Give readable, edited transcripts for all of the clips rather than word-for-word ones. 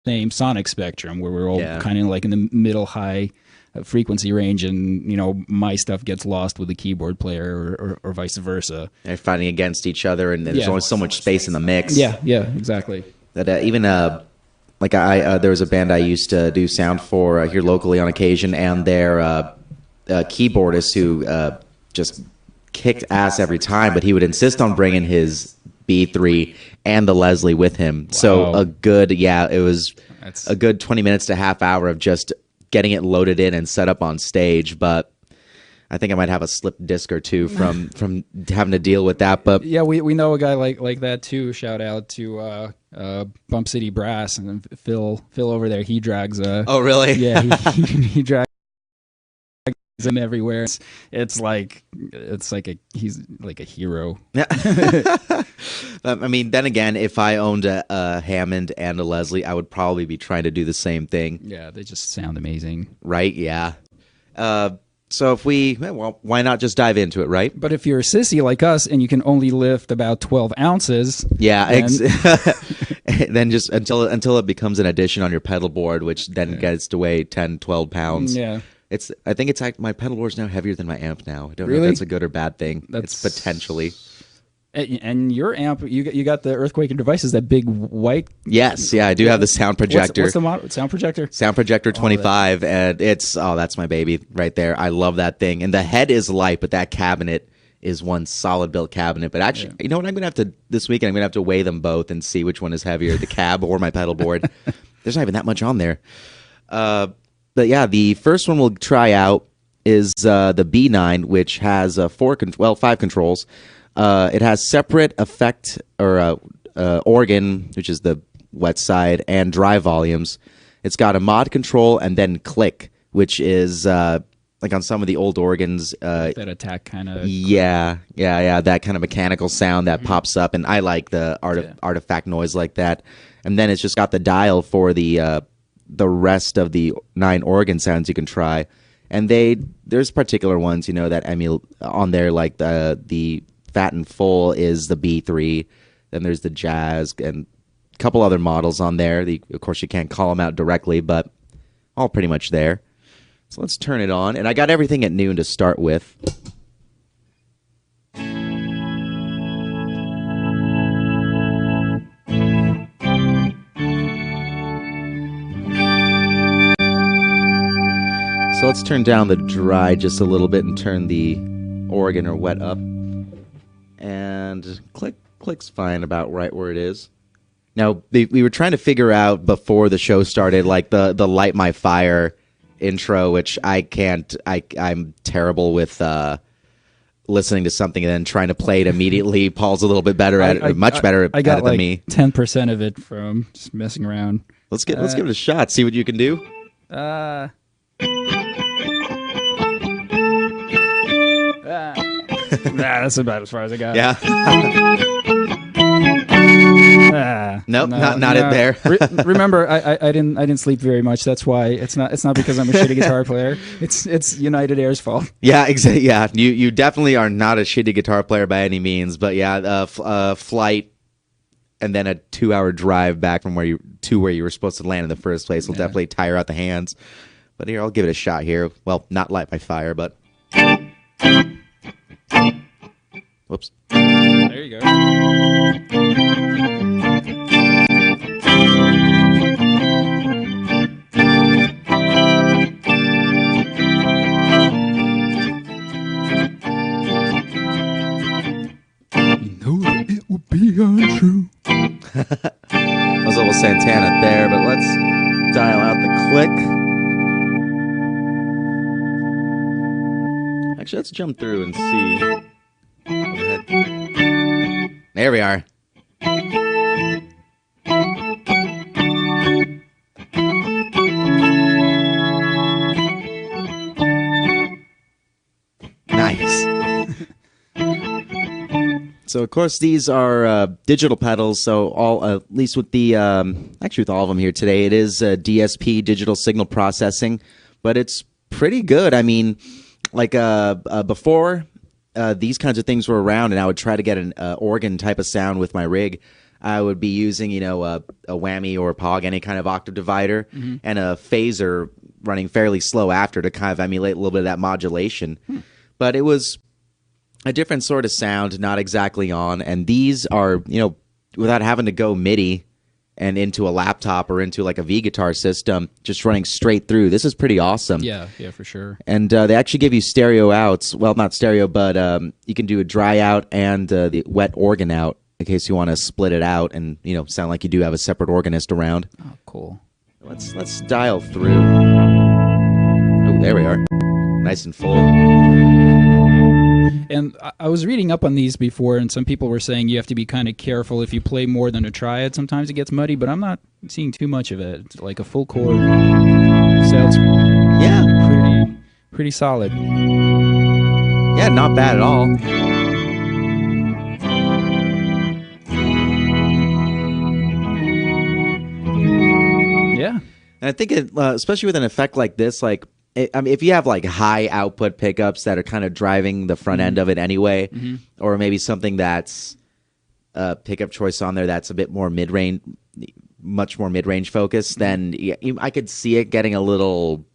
same sonic spectrum where we're all Yeah. kind of like in the middle high frequency range, and my stuff gets lost with the keyboard player, or vice versa. They're fighting against each other, and there's Yeah. only so much space in the mix. Yeah, exactly. That even like there was a band I used to do sound for here locally on occasion, and their keyboardist who just kicked ass every time, but he would insist on bringing his B3 and the Leslie with him. So Wow. it was That's a good 20 minutes to half hour of just getting it loaded in and set up on stage. But I think I might have a slipped disc or two from having to deal with that. But yeah, we know a guy like that too. Shout out to Bump City Brass and Phil over there. He drags oh really? yeah, he drags him everywhere. It's like he's like a hero. Yeah. I mean, then again, if I owned a Hammond and a Leslie, I would probably be trying to do the same thing. Yeah, they just sound amazing. Right? Yeah. So why not just dive into it, right? But if you're a sissy like us and you can only lift about 12 ounces, Yeah. then- Then just until it becomes an addition on your pedal board, which then gets to weigh 10, 12 pounds. yeah, I think my pedal board is now heavier than my amp now. I don't know Really? if that's a good or bad thing. That's- It's potentially. and your amp, you got the Earthquake and Devices, that big white. Yes, yeah, I do have the sound projector. What's the model? Sound projector? Sound Projector 25, and that's my baby right there. I love that thing. And the head is light, but that cabinet is one solid built cabinet. But actually, you know what? This weekend, I'm going to have to weigh them both and see which one is heavier, the cab or my pedal board. There's not even that much on there. But yeah, the first one we'll try out is the B9, which has 5 controls. It has separate effect or organ, which is the wet side, and dry volumes. It's got a mod control and then click, which is like on some of the old organs. That attack kind of. Yeah, that kind of mechanical sound that pops up, and I like the artifact noise like that. And then it's just got the dial for the rest of the 9 organ sounds you can try. And there's particular ones, that emulate on there, like the Fat and Full is the B3. Then there's the Jazz and a couple other models on there. Of course, you can't call them out directly, but all pretty much there. So let's turn it on. And I got everything at noon to start with. So let's turn down the dry just a little bit and turn the organ or wet up. And click's fine about right where it is. Now, we were trying to figure out before the show started, like the Light My Fire intro, which I can't. I'm terrible with listening to something and then trying to play it immediately. Paul's a little bit better at it, much better at it than me. 10% of it from just messing around. Let's give it a shot. See what you can do. That's about as far as I got. Yeah. Nope, not it there. Remember, I didn't sleep very much. That's why it's not because I'm a shitty guitar player. It's United Air's fault. Yeah, exactly. Yeah, you definitely are not a shitty guitar player by any means. But yeah, flight and then a 2-hour drive back from where you were supposed to land in the first place will definitely tire out the hands. But here, I'll give it a shot here. Well, not Light My Fire, but. Whoops. There you go. It would be untrue. That was a little Santana there, but let's dial out the click. Actually, let's jump through and see. There we are. Nice. So, of course, these are digital pedals. So, at least with actually with all of them here today, it is DSP, digital signal processing, but it's pretty good. I mean, like before these kinds of things were around, and I would try to get an organ type of sound with my rig. I would be using, a whammy or a pog, any kind of octave divider, and a phaser running fairly slow after to kind of emulate a little bit of that modulation. But it was a different sort of sound, not exactly on. And these are, without having to go MIDI and into a laptop or into like a V guitar system, just running straight through. This is pretty awesome. Yeah, for sure. And they actually give you stereo outs. Well, not stereo, but you can do a dry out and the wet organ out in case you want to split it out and sound like you do have a separate organist around. Oh, cool. Let's dial through. Oh, there we are. Nice and full. And I was reading up on these before, and some people were saying you have to be kind of careful if you play more than a triad. Sometimes it gets muddy, but I'm not seeing too much of it. It's like a full chord sounds pretty solid. Yeah, not bad at all. Yeah. And I think, especially with an effect like this, if you have like high output pickups that are kind of driving the front end of it anyway, or maybe something that's a pickup choice on there that's a bit more mid-range, much more mid-range focused, then I could see it getting a little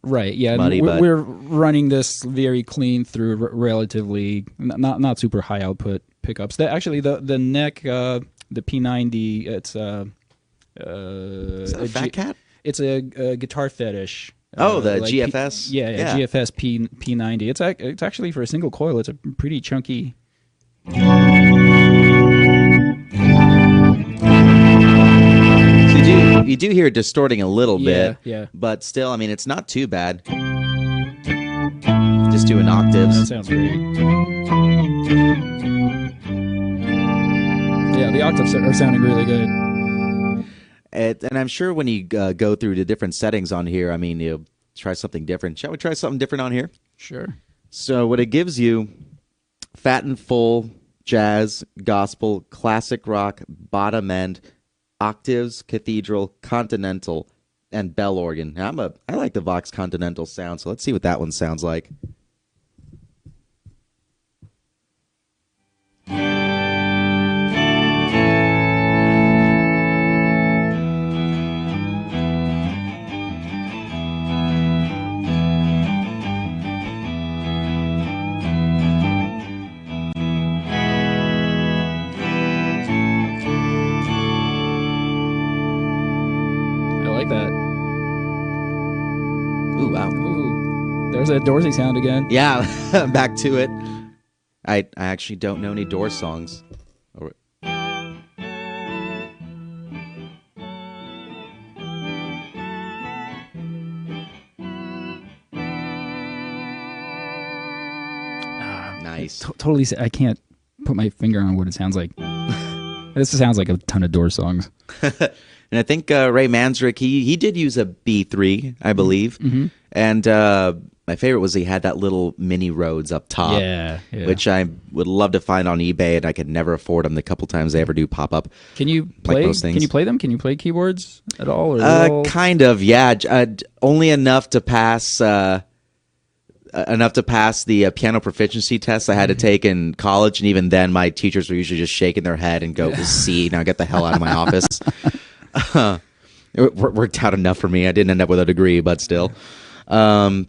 muddy. But we're running this very clean through relatively not super high output pickups. Actually, the neck, the P90, it's is that a Fat Cat? It's a guitar fetish. The GFS? GFS P90. It's actually for a single coil. It's a pretty chunky. So you do hear it distorting a little bit. Yeah. But still, it's not too bad. Just doing octaves. That sounds great. Yeah, the octaves are sounding really good. And I'm sure when you go through the different settings on here, you'll try something different. Shall we try something different on here? Sure. So what it gives you, fat and full, jazz, gospel, classic rock, bottom end, octaves, cathedral, continental, and bell organ. Now, I like the Vox Continental sound, so let's see what that one sounds like. Ooh, wow. Ooh, there's that Dorsey sound again. Yeah, back to it. I actually don't know any Doors songs. Nice. Totally. I can't put my finger on what it sounds like. This sounds like a ton of Doors songs. And I think Ray Manzarek, he did use a B3, I believe. And my favorite was he had that little mini Rhodes up top, which I would love to find on eBay, and I could never afford them the couple times they ever do pop up. Can you play those things? Can you play them? Can you play keyboards at all? Kind of, yeah. Only enough to pass the piano proficiency test I had to take in college, and even then my teachers were usually just shaking their head and go, "See, now get the hell out of my office." It worked out enough for me. I didn't end up with a degree, but still. Can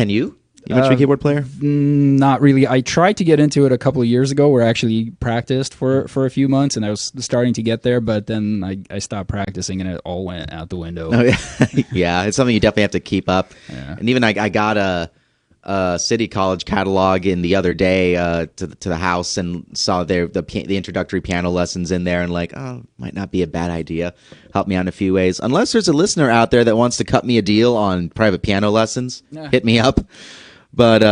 you? You much of a keyboard player? Not really. I tried to get into it a couple of years ago where I actually practiced for a few months, and I was starting to get there, but then I stopped practicing and it all went out the window. Oh, yeah. Yeah, it's something you definitely have to keep up. Yeah. And even I got a City College catalog in the other day to the house and saw the introductory piano lessons in there, and might not be a bad idea. Help me out in a few ways. Unless there's a listener out there that wants to cut me a deal on private piano lessons, hit me up. But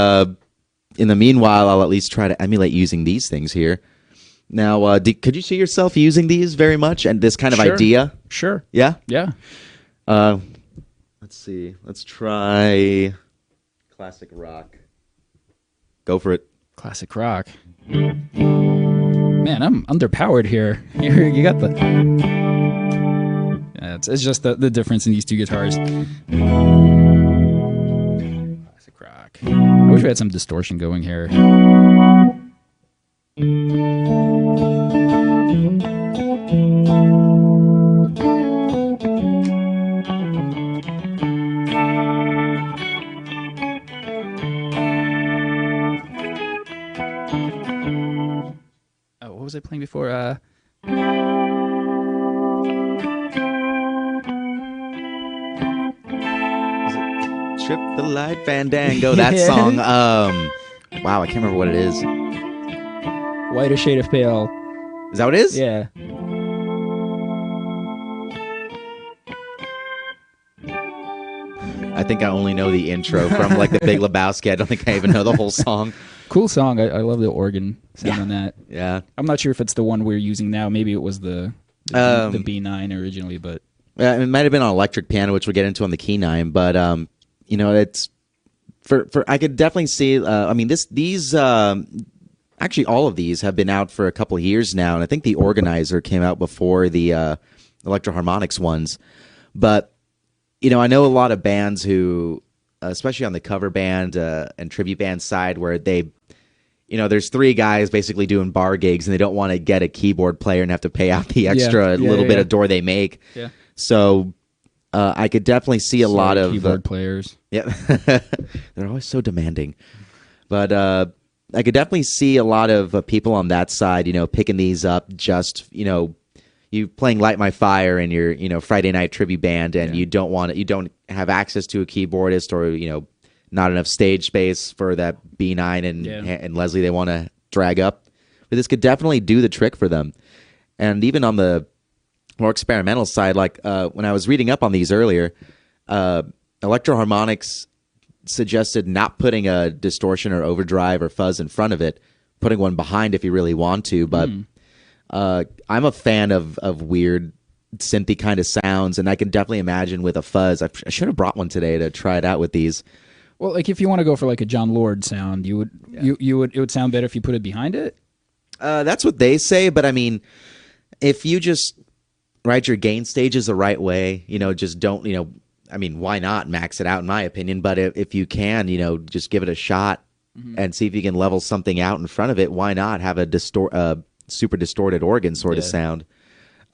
in the meanwhile, I'll at least try to emulate using these things here. Now, could you see yourself using these very much and this kind of idea? Sure. Yeah? Yeah. Let's see. Let's try classic rock. Go for it. Classic rock. Man, I'm underpowered here. You got the... Yeah, it's just the difference in these two guitars. Classic rock. I wish we had some distortion going here. it playing before? Trip the Light Fandango, that Yeah. song. Wow, I can't remember what it is. Whiter Shade of Pale. Is that what it is? Yeah. I think I only know the intro from like the Big Lebowski. I don't think I even know the whole song. Cool song. I love the organ sound on that. Yeah. I'm not sure if it's the one we're using now. Maybe it was the B9 originally, but It might have been on electric piano, which we'll get into on the Key 9. But you know, it's for I could definitely see. I mean, these actually all of these have been out for a couple of years now, and I think the Organizer came out before the Electro-Harmonix ones. But you know, I know a lot of bands who, especially on the cover band and tribute band side, where they, you know, there's three guys basically doing bar gigs, and they don't want to get a keyboard player and have to pay out the extra little bit of door they make. Yeah. So I could definitely see a lot of keyboard players. Yeah, they're always so demanding. But I could definitely see a lot of people on that side, you know, picking these up just, you know, you playing Light My Fire in your, you know, Friday night tribute band, and you don't have access to a keyboardist, or, you know, not enough stage space for that B9 and Leslie they want to drag up. But this could definitely do the trick for them. And even on the more experimental side, like when I was reading up on these earlier, Electro-Harmonix suggested not putting a distortion or overdrive or fuzz in front of it, putting one behind if you really want to. But I'm a fan of weird synthy kind of sounds, and I can definitely imagine with a fuzz. I should have brought one today to try it out with these. Well, like if you want to go for like a John Lord sound, it would sound better if you put it behind it. That's what they say, but I mean, if you just write your gain stages the right way, you know, just don't, you know, I mean, why not max it out, in my opinion? But if you can, you know, just give it a shot and see if you can level something out in front of it. Why not have a super distorted organ sort of sound?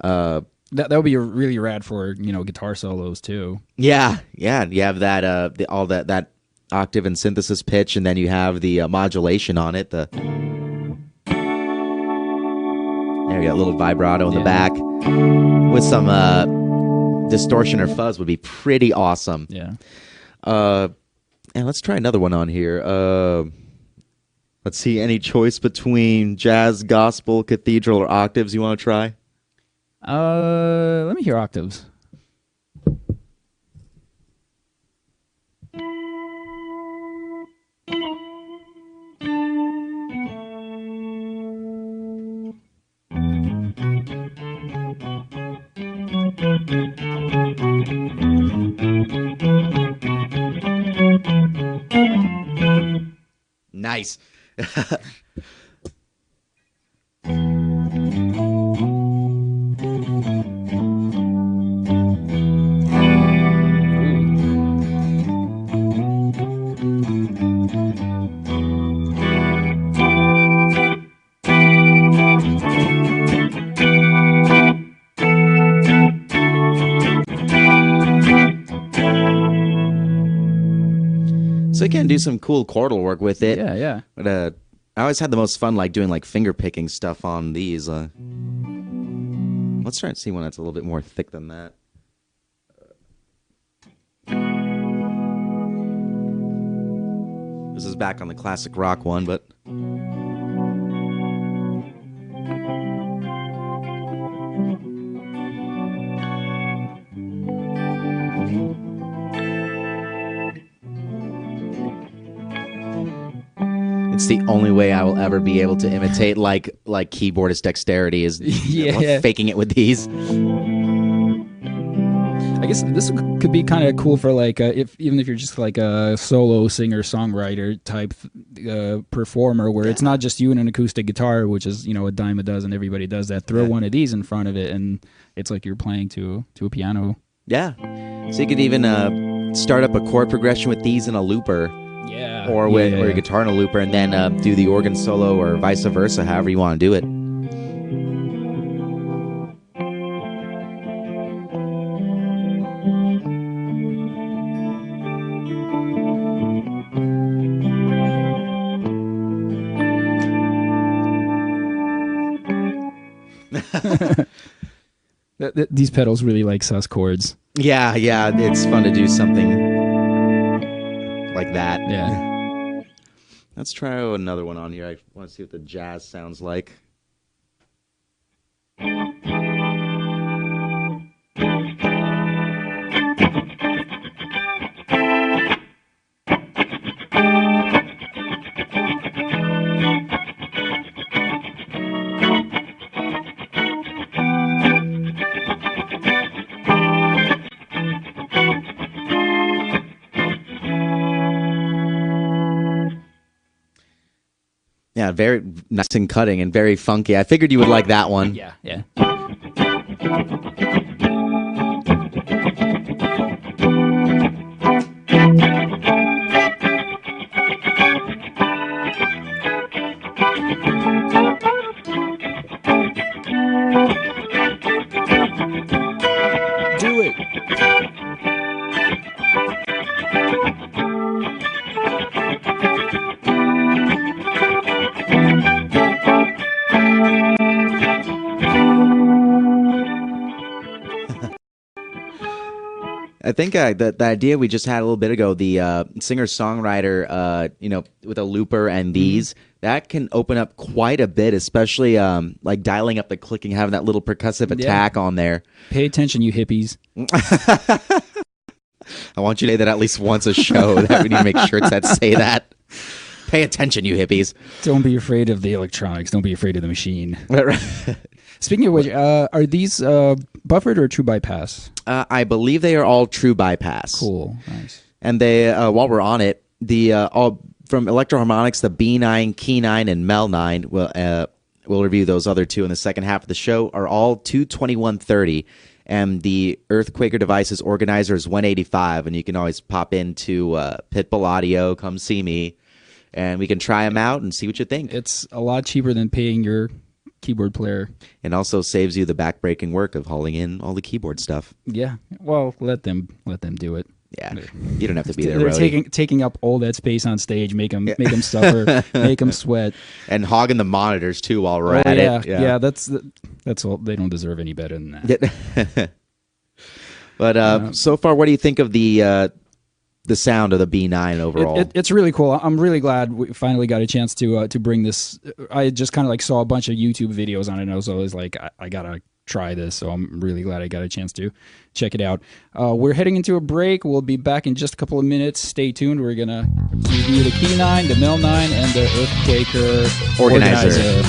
That would be really rad for, you know, guitar solos too. Yeah. You have that all that octave and synthesis pitch, and then you have the modulation on it. There you got a little vibrato in the back with some distortion or fuzz would be pretty awesome. Yeah. And let's try another one on here. Let's see, any choice between jazz, gospel, cathedral, or octaves you want to try? Let me hear octaves. Nice. So you can do some cool chordal work with it. Yeah. But I always had the most fun like doing like finger picking stuff on these. Let's try and see one that's a little bit more thick than that. This is back on the classic rock one, but it's the only way I will ever be able to imitate like keyboardist dexterity is faking it with these. I guess this could be kind of cool for like even if you're just like a solo singer songwriter type performer, where it's not just you and an acoustic guitar, which is, you know, a dime a dozen. Everybody does that. Throw one of these in front of it, and it's like you're playing to a piano. Yeah, so you could even start up a chord progression with these in a looper. Yeah. Or with or your guitar in a looper, and then do the organ solo, or vice versa, however you want to do it. These pedals really like sus chords. Yeah, it's fun to do something like that. Yeah. Let's try another one on here. I want to see what the jazz sounds like. Yeah, very nice and cutting and very funky. I figured you would like that one. Yeah, yeah. Do it. I think the idea we just had a little bit ago, the singer-songwriter, with a looper and these, that can open up quite a bit, especially like dialing up the clicking, having that little percussive attack on there. Pay attention, you hippies. I want you to say that at least once a show. That we need to make shirts that say that. Pay attention, you hippies. Don't be afraid of the electronics. Don't be afraid of the machine. Speaking of which, are these buffered or true bypass? I believe they are all true bypass. Cool, nice. And they, while we're on it, the all from Electro-Harmonix, the B9, Key 9, and Mel 9. We'll review those other two in the second half of the show. Are all 22130, and the Earthquaker device's organizer is 185. And you can always pop into Pitbull Audio, come see me, and we can try them out and see what you think. It's a lot cheaper than paying your keyboard player, and also saves you the backbreaking work of hauling in all the keyboard stuff. Yeah, well, let them do it. Yeah, you don't have to be there. They're taking up all that space on stage. Make them suffer. Make them sweat. And hogging the monitors too while we're at it. Yeah, that's all. They don't deserve any better than that. But so far, what do you think of the sound of the B9 overall? It's really cool. I'm really glad we finally got a chance to bring this. I just kind of like saw a bunch of YouTube videos on it, and I was always like, I gotta try this. So I'm really glad I got a chance to check it out. We're heading into a break. We'll be back in just a couple of minutes. Stay tuned. We're gonna review the Key 9, the Mel 9, and the Earthquaker Organizer.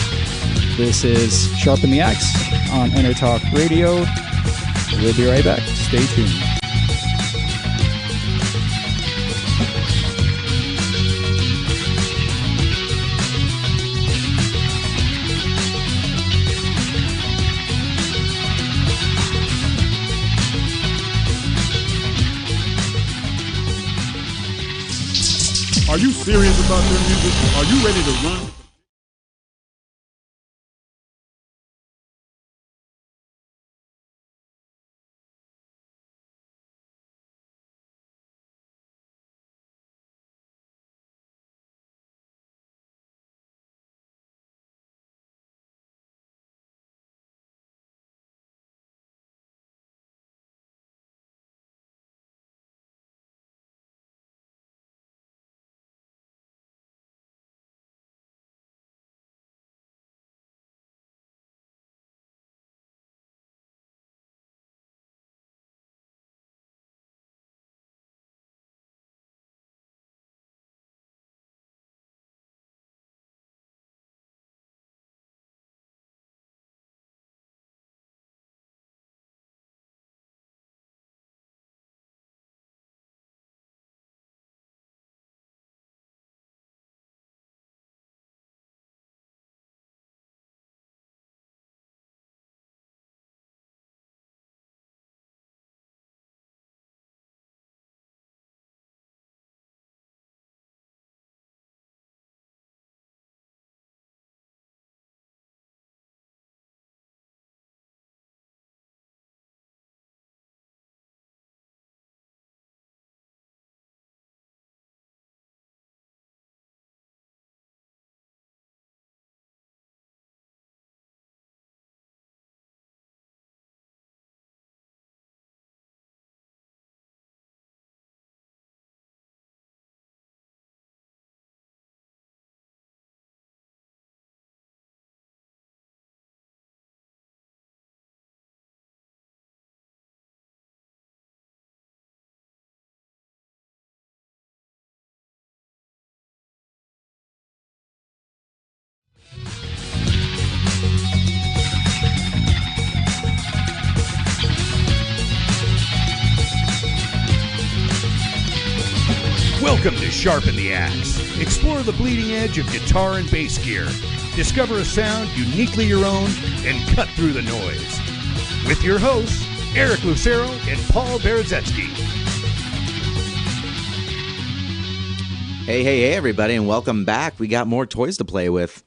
This is Sharpen the Axe on EnterTalk Radio. We'll be right back. Stay tuned. Are you serious about your music? Are you ready to run? Welcome to Sharpen the Axe. Explore the bleeding edge of guitar and bass gear. Discover a sound uniquely your own and cut through the noise. With your hosts, Eric Lucero and Paul Berezetsky. Hey, everybody, and welcome back. We got more toys to play with.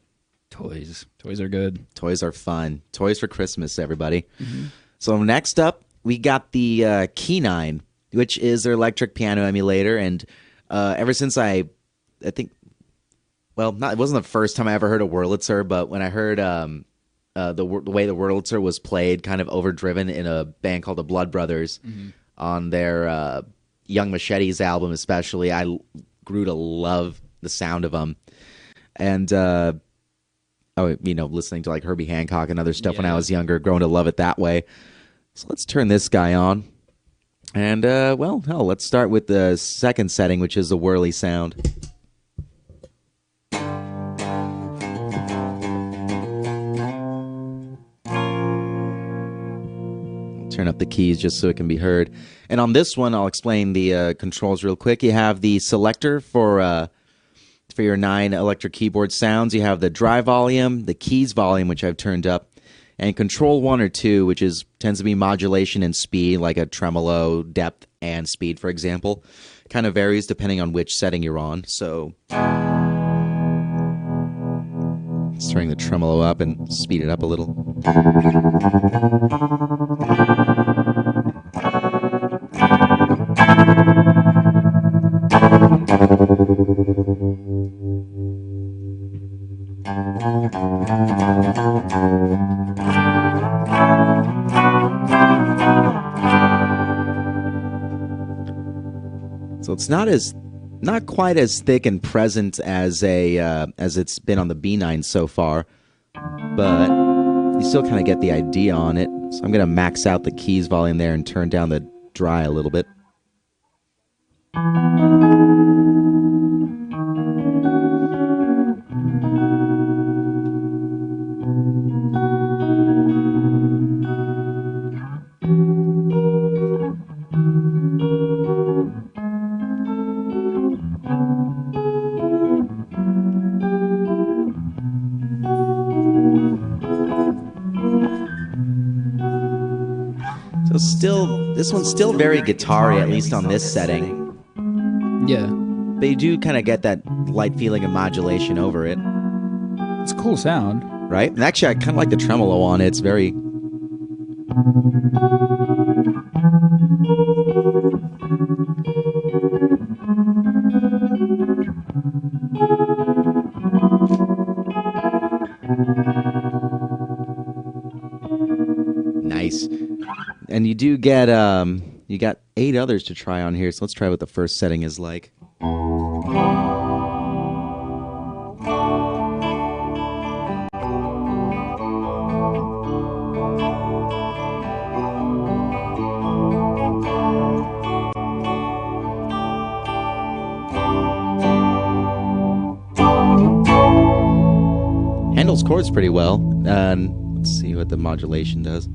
Toys are good. Toys are fun. Toys for Christmas, everybody. Mm-hmm. So next up, we got the Key9, which is their electric piano emulator. And ever since I think, well, it wasn't the first time I ever heard a Wurlitzer, but when I heard the way the Wurlitzer was played, kind of overdriven in a band called the Blood Brothers on their Young Machetes album especially, I grew to love the sound of them. And, listening to like Herbie Hancock and other stuff when I was younger, growing to love it that way. So let's turn this guy on. And, let's start with the second setting, which is the whirly sound. Turn up the keys just so it can be heard. And on this one, I'll explain the controls real quick. You have the selector for your 9 electric keyboard sounds. You have the dry volume, the keys volume, which I've turned up, and control 1 or 2, which tends to be modulation and speed, like a tremolo, depth, and speed, for example. Kind of varies depending on which setting you're on. So let's turn the tremolo up and speed it up a little. So it's not quite as thick and present as it's been on the B9 so far, but you still kind of get the idea on it. So I'm going to max out the keys volume there and turn down the dry a little bit. So this one's still very guitar-y, at least on this setting. Yeah. But you do kind of get that light feeling of modulation over it. It's a cool sound. Right? And actually, I kind of like the tremolo on it. It's very... Nice. And you do get, you got 8 others to try on here, so let's try what the first setting is like. Handles chords pretty well. Let's see what the modulation does.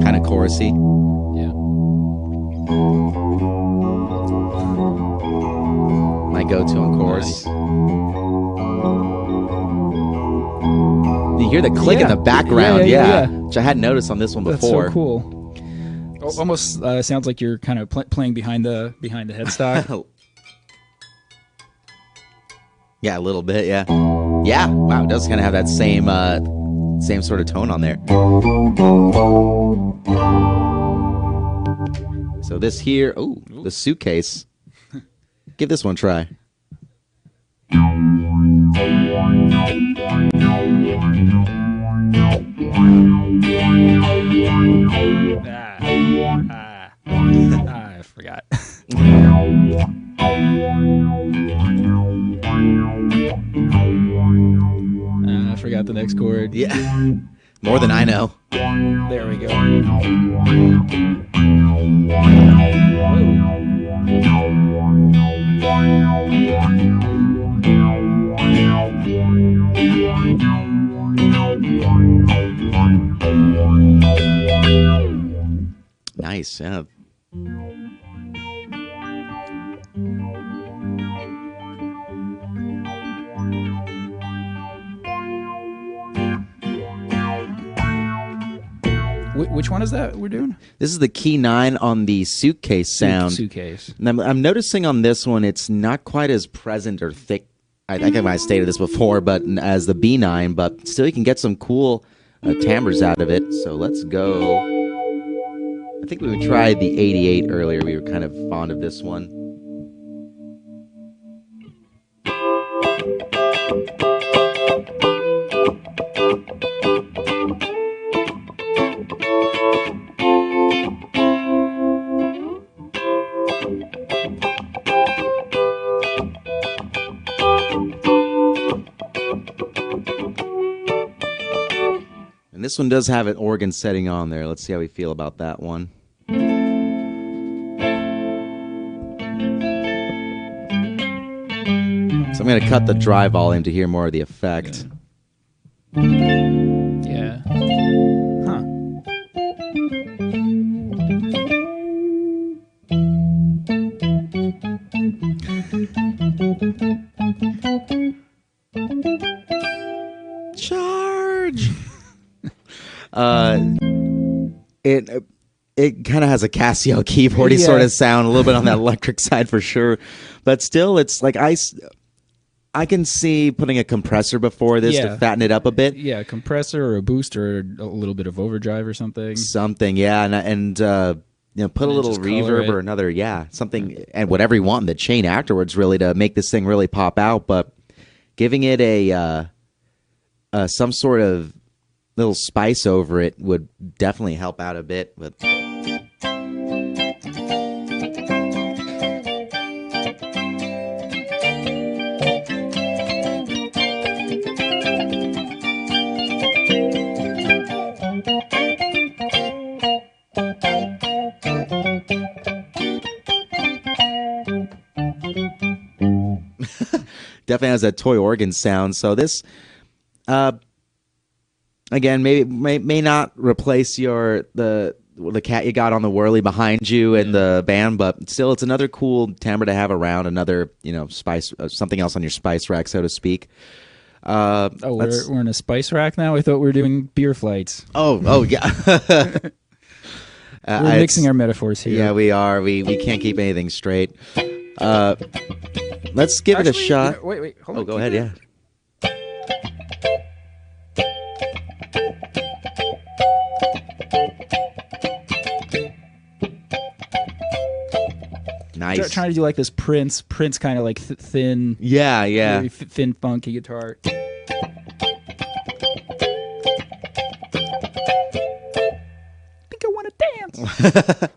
Kind of chorusy. Yeah. My go-to on chorus. Nice. You hear the click in the background, yeah. Which I hadn't noticed on this one before. That's so cool. Almost sounds like you're kind of playing behind the headstock. Yeah, a little bit, yeah. Yeah, wow, it does kind of have that same sort of tone on there. So this here, the suitcase. Give this one a try. I forgot. I forgot the next chord. Yeah. More than I know. There we go. Nice, yeah. Which one is that we're doing? This is the key 9 on the suitcase sound. Suitcase. And I'm noticing on this one, it's not quite as present or thick. I think I might have stated this before, but as the B9, but still you can get some cool timbres out of it. So let's go. I think we tried the 88 earlier. We were kind of fond of this one. This one does have an organ setting on there. Let's see how we feel about that one. So I'm going to cut the dry volume to hear more of the effect. Yeah. Huh. Charge! It kind of has a Casio keyboardy sort of sound, a little bit on that electric side for sure, but still, it's like I can see putting a compressor before this to fatten it up a bit. Yeah, a compressor or a booster or a little bit of overdrive or something. Something, yeah, and put a little reverb or another, something, and whatever you want in the chain afterwards, really, to make this thing really pop out. But giving it a some sort of little spice over it would definitely help out a bit. But definitely has that toy organ sound. So this again, may not replace the cat you got on the whirly behind you and the band, but still, it's another cool timbre to have around. Another spice, something else on your spice rack, so to speak. We're in a spice rack now. I thought we were doing beer flights. Oh yeah. We're mixing our metaphors here. Yeah, we are. We can't keep anything straight. Let's give it a shot. Wait. Hold on. Go ahead. Yeah. Nice. Trying to do like this Prince kind of like thin. Yeah. Very thin, funky guitar. I think I want to dance.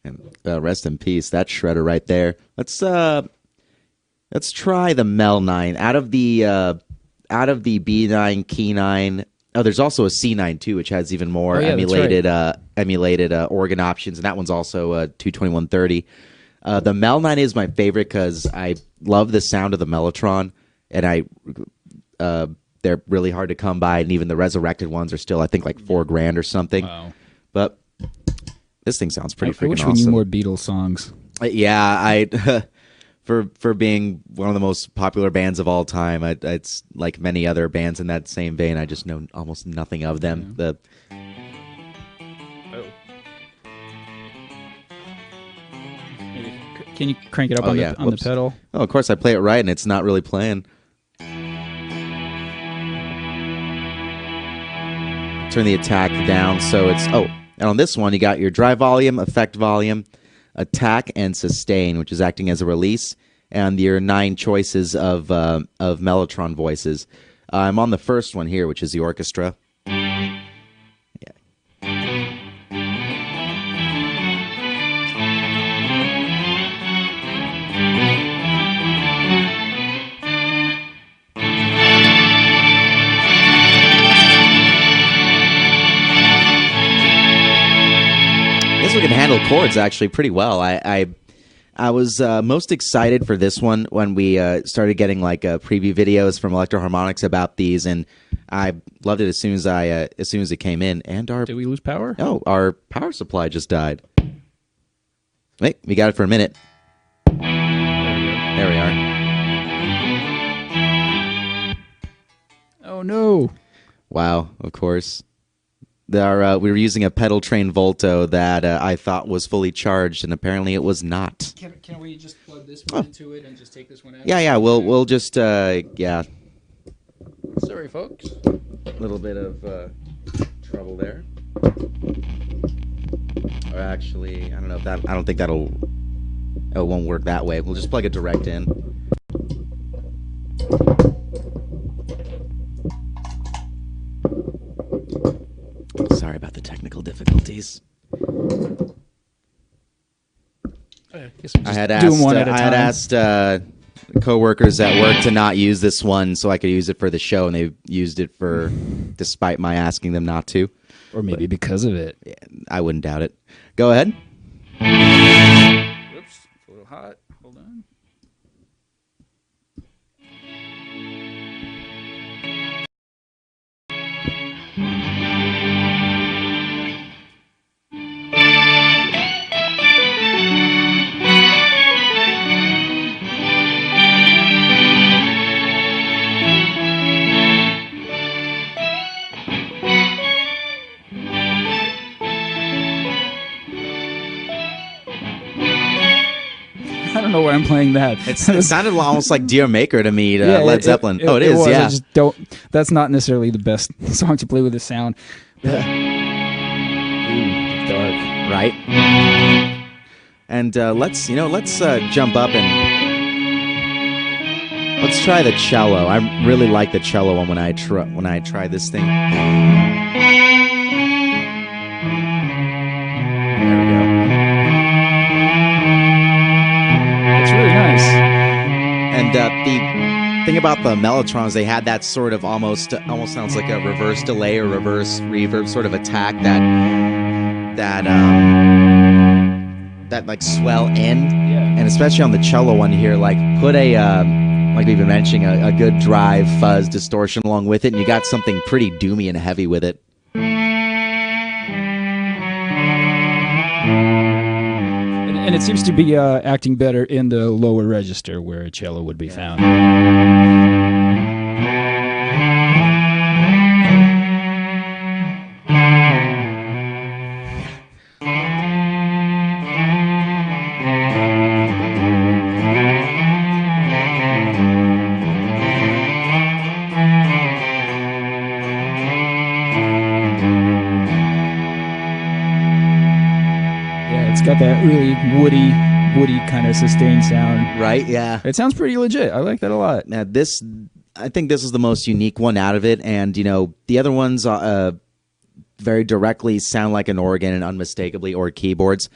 And rest in peace, that shredder right there. Let's try the Mel 9 out of the B9 Key 9. Oh, there's also a C9 too, which has even more emulated organ options, and that one's also 22130. The Mel 9 is my favorite because I love the sound of the Mellotron, and they're really hard to come by, and even the resurrected ones are still, I think, like $4,000 or something. Wow. But this thing sounds pretty freaking I wish awesome. we knew more Beatles songs. Yeah, for being one of the most popular bands of all time, it's like many other bands in that same vein. I just know almost nothing of them. Yeah. Can you crank it up on the pedal? Oh, of course, I play it right, and it's not really playing. Turn the attack down so it's... Oh, and on this one, you got your dry volume, effect volume, attack, and sustain, which is acting as a release, and your 9 choices of Mellotron voices. I'm on the first one here, which is the orchestra. This one can handle chords actually pretty well. I was most excited for this one when we started getting like preview videos from Electro-Harmonix about these, and I loved it as soon as it came in. And did we lose power? Oh, our power supply just died. Wait, we got it for a minute. There we are. Oh no! Wow, of course. We were using a pedal train Volto that I thought was fully charged, and apparently it was not. Can we just plug this one into it and just take this one out? Yeah. We'll just yeah. Sorry, folks. A little bit of trouble there. Or actually, I don't know if that. I don't think it won't work that way. We'll just plug it direct in. Sorry about the technical difficulties. I had asked coworkers at work to not use this one so I could use it for the show, and they used it despite my asking them not to. Or maybe because of it. Yeah, I wouldn't doubt it. Go ahead. Whoops, it's a little hot. Hold on. I don't know why I'm playing that. It sounded almost like Dear Maker to me, Yeah, Led Zeppelin. it is, was. yeah. I just don't. That's not necessarily the best song to play with this sound. Ooh, dark. Right. And let's jump up and let's try the cello. I really like the cello one when I try this thing. There we go. It's really nice. And the thing about the Mellotrons, they had that sort of almost sounds like a reverse delay or reverse reverb sort of attack that like swell in, and especially on the cello one here, like put a like we've been mentioning, a good drive fuzz distortion along with it, and you got something pretty doomy and heavy with it. And it seems to be acting better in the lower register where a cello would be found. It's got that really woody kind of sustained sound. Right, yeah. It sounds pretty legit. I like that a lot. Now I think this is the most unique one out of it, and the other ones very directly sound like an organ and unmistakably or keyboards.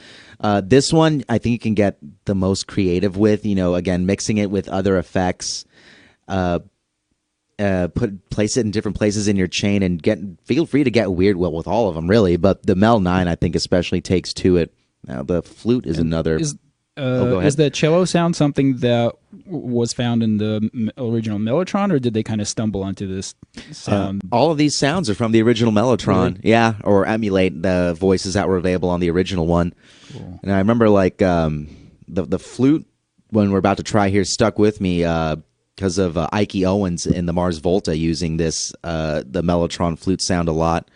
This one I think you can get the most creative with, again, mixing it with other effects, place it in different places in your chain, and feel free to get weird with all of them really, but the Mel 9 I think especially takes to it. Now the flute is another. Go ahead. Is the cello sound something that was found in the original Mellotron, or did they kind of stumble onto this sound? All of these sounds are from the original Mellotron, really? Yeah, or emulate the voices that were available on the original one. Cool. And I remember like the flute when we're about to try here stuck with me because of Ike Owens in the Mars Volta using this the Mellotron flute sound a lot.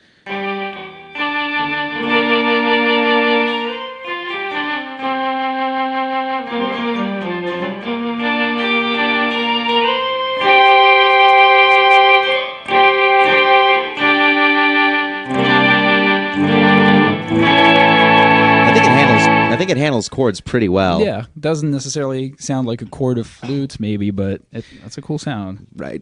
I think it handles chords pretty well. Yeah, doesn't necessarily sound like a chord of flutes, maybe, but that's a cool sound. Right.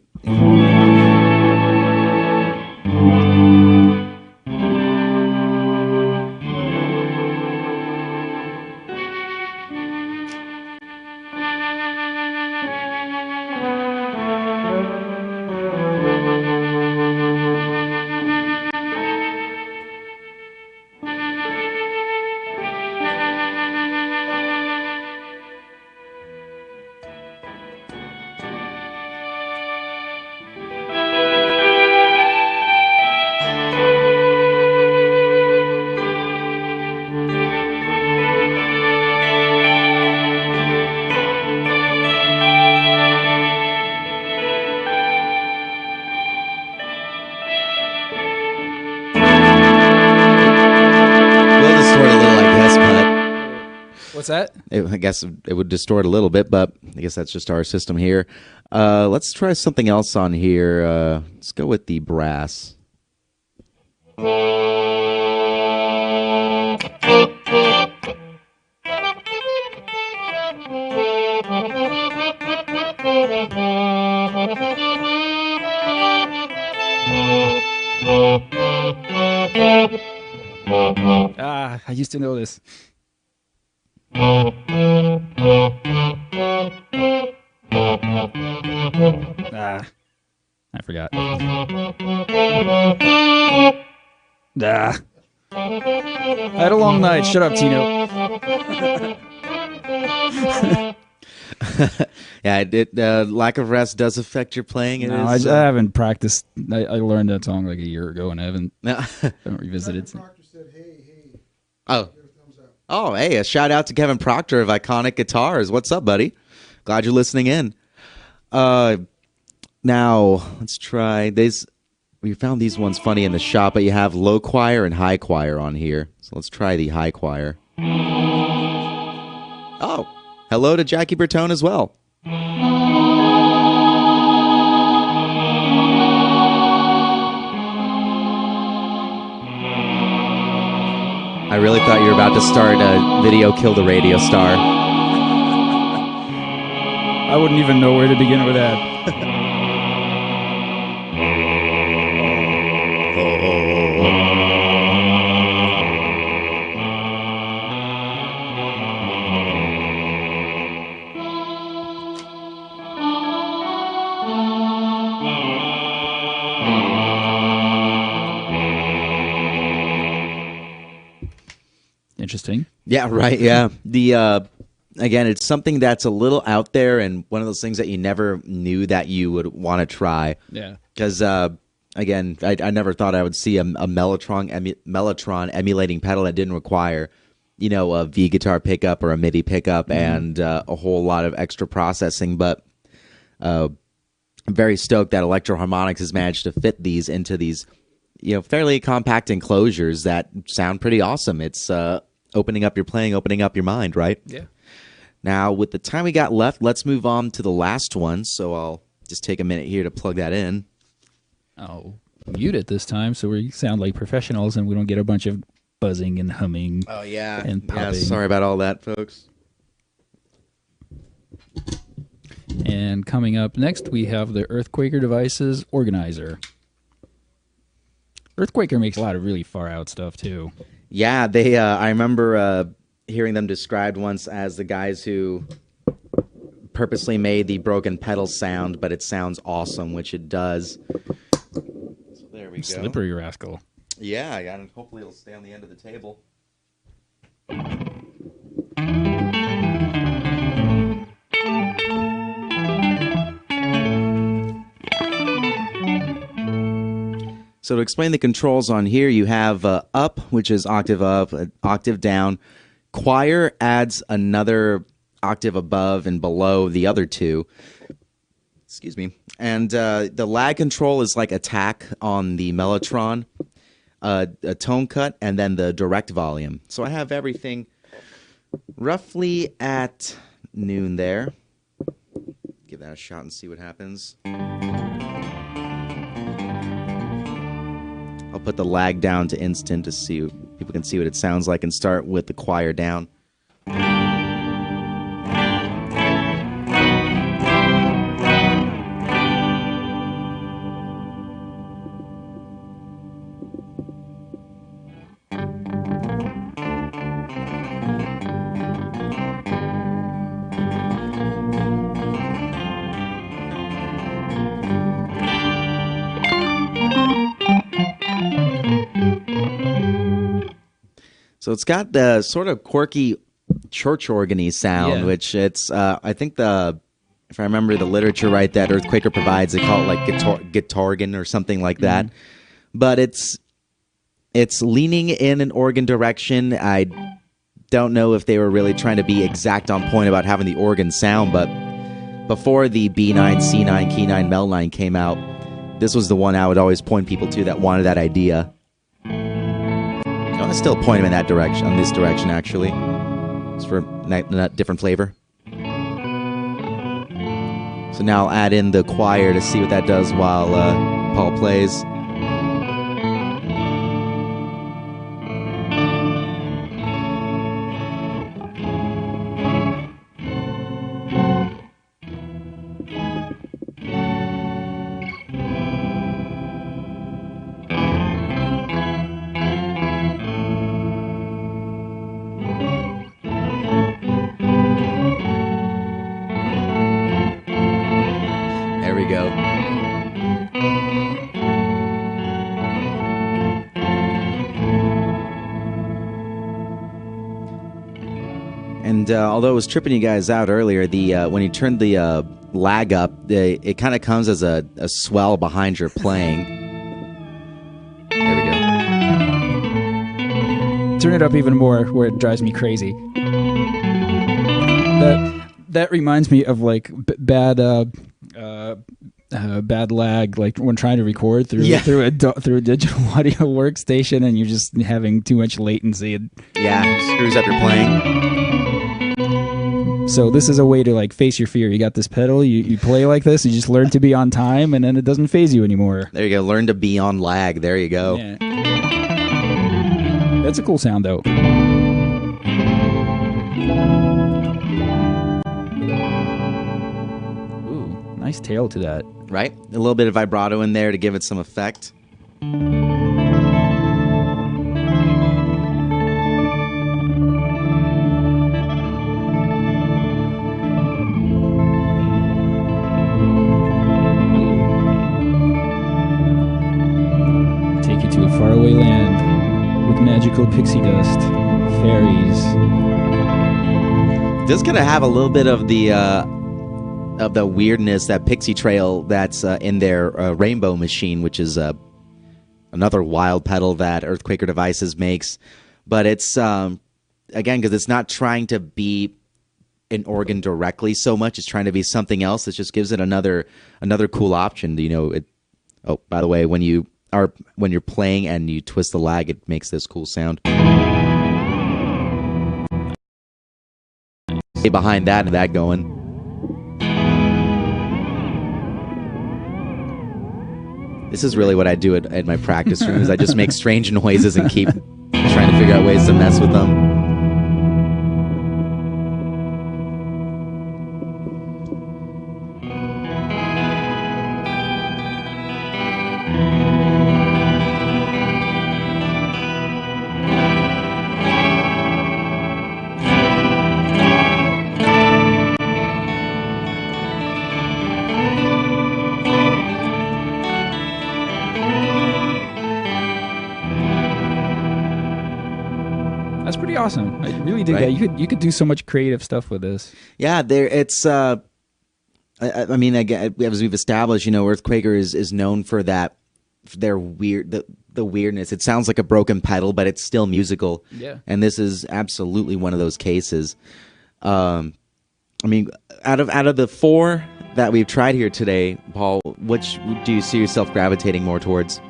What's that? I guess it would distort a little bit, but I guess that's just our system here. Let's try something else on here. Let's go with the brass. I used to know this. I forgot. I had a long night. Shut up, Tino. Yeah, lack of rest does affect your playing. No, I haven't practiced. I learned that song like a year ago and I haven't revisited it. Proctor said, hey. Oh. Oh, hey, a shout out to Kevin Proctor of Iconic Guitars. What's up, buddy? Glad you're listening in. Now, let's try this. We found these ones funny in the shop, but you have low choir and high choir on here. So let's try the high choir. Oh, hello to Jackie Bertone as well. I really thought you were about to start a video Kill the Radio Star. I wouldn't even know where to begin with that. Interesting. Yeah, right. Yeah. Again, it's something that's a little out there and one of those things that you never knew that you would want to try. Yeah. Because, again, I never thought I would see a Mellotron emulating pedal that didn't require, a V guitar pickup or a MIDI pickup and a whole lot of extra processing. But I'm very stoked that Electro-Harmonix has managed to fit these into these, fairly compact enclosures that sound pretty awesome. It's opening up your playing, opening up your mind, right? Yeah. Now, with the time we got left, let's move on to the last one. So I'll just take a minute here to plug that in. I'll mute it this time so we sound like professionals and we don't get a bunch of buzzing and humming. Oh, yeah. And popping. Yeah, sorry about all that, folks. And coming up next, we have the Earthquaker Devices Organizer. Earthquaker makes a lot of really far out stuff, too. Yeah, they. I remember hearing them described once as the guys who purposely made the broken pedal sound, but it sounds awesome, which it does. So there we go. Slippery rascal. Yeah, and hopefully it'll stay on the end of the table. So to explain the controls on here, you have up, which is octave up, octave down. Choir adds another octave above and below the other two. Excuse me. And the lag control is like attack on the Mellotron, a tone cut, and then the direct volume. So I have everything roughly at noon there. Give that a shot and see what happens. I'll put the lag down to instant to see people can see what it sounds like and start with the choir down. So it's got the sort of quirky church organ-y sound, which it's, I think if I remember the literature right, that Earthquaker provides, they call it like guitar organ or something like that. But it's leaning in an organ direction. I don't know if they were really trying to be exact on point about having the organ sound, but before the B9, C9, Key 9, Mel 9 came out, this was the one I would always point people to that wanted that idea. I still point him in that direction, in this direction, actually. It's for different flavor. So now I'll add in the choir to see what that does while Paul plays. Go. And although I was tripping you guys out earlier, the when you turned the lag up, it kind of comes as a swell behind your playing. There we go. Turn it up even more where it drives me crazy. That reminds me of like bad lag, like when trying to record through a digital audio workstation, and you're just having too much latency. Yeah, screws up your playing. So this is a way to like face your fear. You got this pedal, you play like this, you just learn to be on time, and then it doesn't phase you anymore. There you go. Learn to be on lag. There you go. Yeah. That's a cool sound, though. Ooh, nice tail to that. Right? A little bit of vibrato in there to give it some effect. Take you to a faraway land with magical pixie dust, fairies. This is gonna have a little bit of the weirdness, that pixie trail that's in their Rainbow machine, which is another wild pedal that Earthquaker Devices makes. But it's again, because it's not trying to be an organ directly so much; it's trying to be something else that just gives it another cool option. You know, oh, by the way, when you're playing and you twist the lag, it makes this cool sound. Behind that and that going. This is really what I do at my practice room, is I just make strange noises and keep trying to figure out ways to mess with them. That's pretty awesome. I really dig that. You could do so much creative stuff with this. Yeah, it's. I mean, again, as we've established, Earthquaker is known for that, for their the weirdness. It sounds like a broken pedal, but it's still musical. Yeah. And this is absolutely one of those cases. I mean, out of the four that we've tried here today, Paul, which do you see yourself gravitating more towards?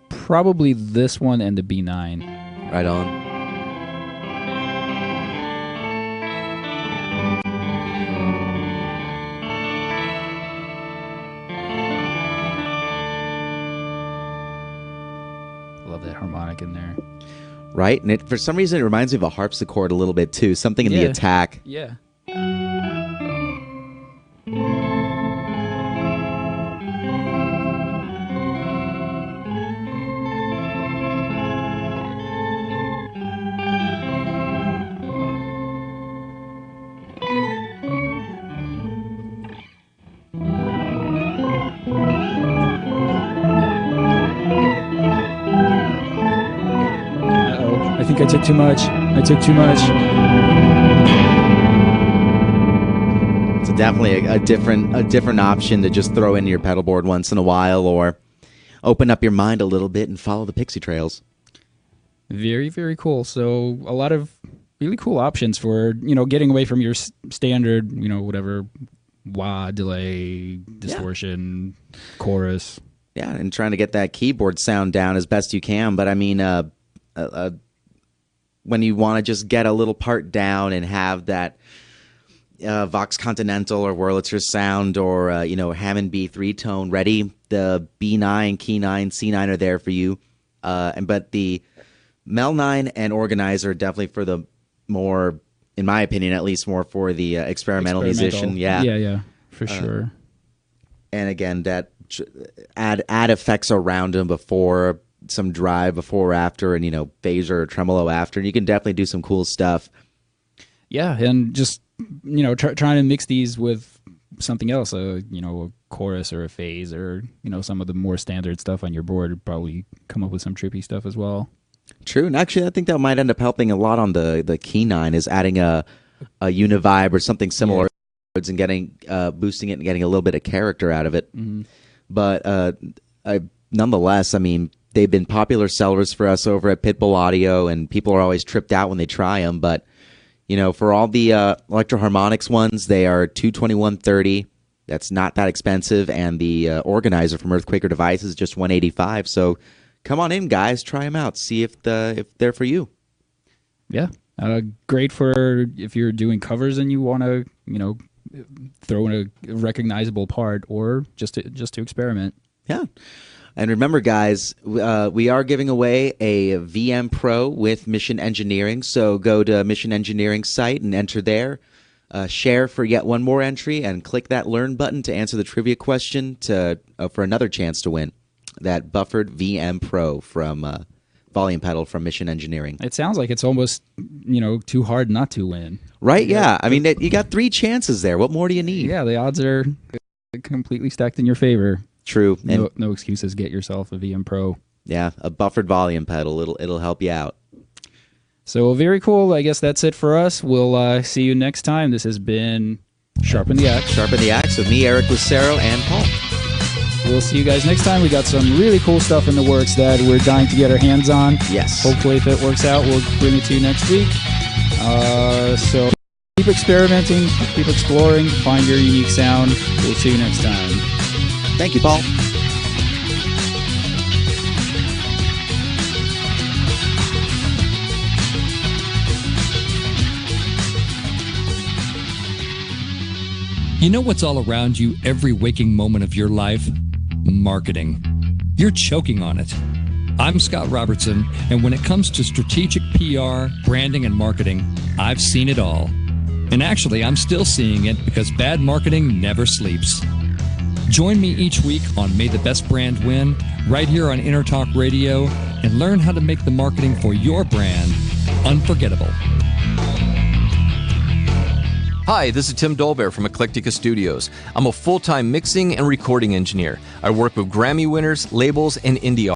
Probably this one and the B9. Right on. Love that harmonic in there. Right? And for some reason, it reminds me of a harpsichord a little bit, too. Something in the attack. Yeah. I think I took too much. It's definitely a different option to just throw into your pedal board once in a while, or open up your mind a little bit and follow the pixie trails. Very, very cool. So a lot of really cool options for, getting away from your standard, whatever, wah, delay, distortion, chorus. Yeah, and trying to get that keyboard sound down as best you can. But I mean, when you want to just get a little part down and have that Vox Continental or Wurlitzer sound or Hammond B3 tone ready, the B9, Key 9, C9 are there for you. But the Mel 9 and Organ-ized are definitely for the more, in my opinion, at least more for the experimental musician. Yeah, for sure. And again, that add effects around them before, some drive before or after, and phaser or tremolo after, and you can definitely do some cool stuff. Yeah, and just trying to mix these with something else, a chorus or a phase or some of the more standard stuff on your board would probably come up with some trippy stuff as well. True, and actually I think that might end up helping a lot on the Key 9, is adding a univibe or something similar, and getting boosting it and getting a little bit of character out of it. Mm-hmm. But nonetheless, I mean, they've been popular sellers for us over at Pitbull Audio, and people are always tripped out when they try them. But for all the Electro-Harmonix ones, they are $221.30. That's not that expensive, and the organizer from Earthquaker Devices is just $185. So come on in, guys, try them out, see if they're for you. Yeah, great for if you're doing covers and you want to throw in a recognizable part, or just to experiment. Yeah. And remember, guys, we are giving away a VM Pro with Mission Engineering. So go to Mission Engineering's site and enter there. Share for yet one more entry, and click that Learn button to answer the trivia question for another chance to win that buffered VM Pro from Volume Pedal from Mission Engineering. It sounds like it's almost too hard not to win. Right? Yeah. I mean, you got 3 chances there. What more do you need? Yeah, the odds are completely stacked in your favor. True. No excuses. Get yourself a VM Pro. Yeah, a buffered volume pedal. It'll help you out. So very cool. I guess that's it for us. We'll see you next time. This has been Sharpen the Axe. Sharpen the Axe with me, Eric Lucero, and Paul. We'll see you guys next time. We got some really cool stuff in the works that we're dying to get our hands on. Yes. Hopefully, if it works out, we'll bring it to you next week. So keep experimenting, keep exploring, find your unique sound. We'll see you next time. Thank you, Paul. You know what's all around you every waking moment of your life? Marketing. You're choking on it. I'm Scott Robertson, and when it comes to strategic PR, branding, and marketing, I've seen it all. And actually, I'm still seeing it because bad marketing never sleeps. Join me each week on May the Best Brand Win, right here on EnterTalk Radio, and learn how to make the marketing for your brand unforgettable. Hi, this is Tim Dolbear from Eclectica Studios. I'm a full-time mixing and recording engineer. I work with Grammy winners, labels, and indie